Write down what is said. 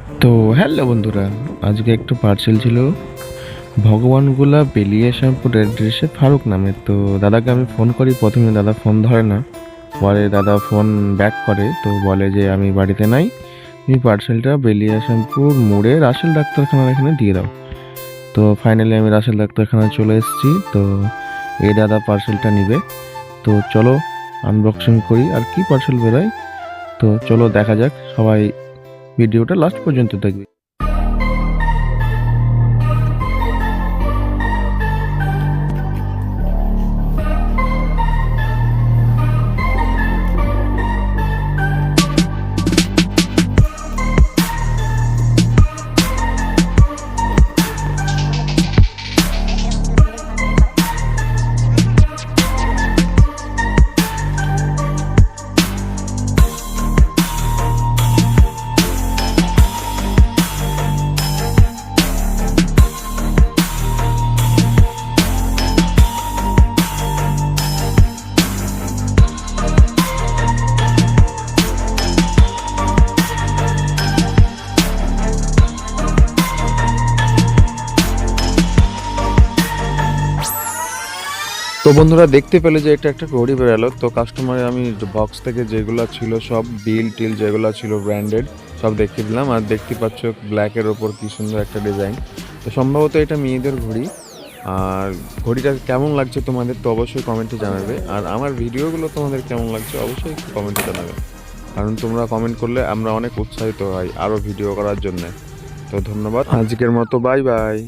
তো হ্যালো বন্ধুরা, আজকে একটু পার্সেল ছিল ভগবানগোলা বেলিয়া শ্যামপুর অ্যাড্রেসে ফারুক নামে। তো দাদাকে আমি ফোন করি, প্রথমে দাদা ফোন ধরে না, পরে দাদা ফোন ব্যাক করে, তো বলে যে আমি বাড়িতে নাই, তুমি পার্সেলটা বেলিয়া শ্যামপুর মোড়ে রাসেল ডাক্তারখানার এখানে দিয়ে দাও। তো ফাইনালি আমি রাসেল ডাক্তারখানায় চলে এসেছি। তো এই দাদা পার্সেলটা নিবে। তো চলো আনবক্সিং করি আর কি পার্সেল বেরোয়। তো চলো দেখা যাক, সবাই ভিডিওটা লাস্ট পর্যন্ত দেখবে। তো বন্ধুরা দেখতে পেলে যে এটা একটা ঘড়ি বেরালো। তো কাস্টমারে আমি বক্স থেকে যেগুলো ছিল সব বিল টিল যেগুলো ছিল ব্র্যান্ডেড সব দেখিয়ে দিলাম। আর দেখতে পাচ্ছ ব্ল্যাকের ওপর কি সুন্দর একটা ডিজাইন। তো সম্ভবত এটা মেয়েদের ঘড়ি। আর ঘড়িটা কেমন লাগছে তোমাদের তো অবশ্যই কমেন্টে জানাবে। আর আমার ভিডিওগুলো তোমাদের কেমন লাগছে অবশ্যই কমেন্টে জানাবে, কারণ তোমরা কমেন্ট করলে আমরা অনেক উৎসাহিত হই আরও ভিডিও করার জন্য। তো ধন্যবাদ, আজকের মতো বাই বাই।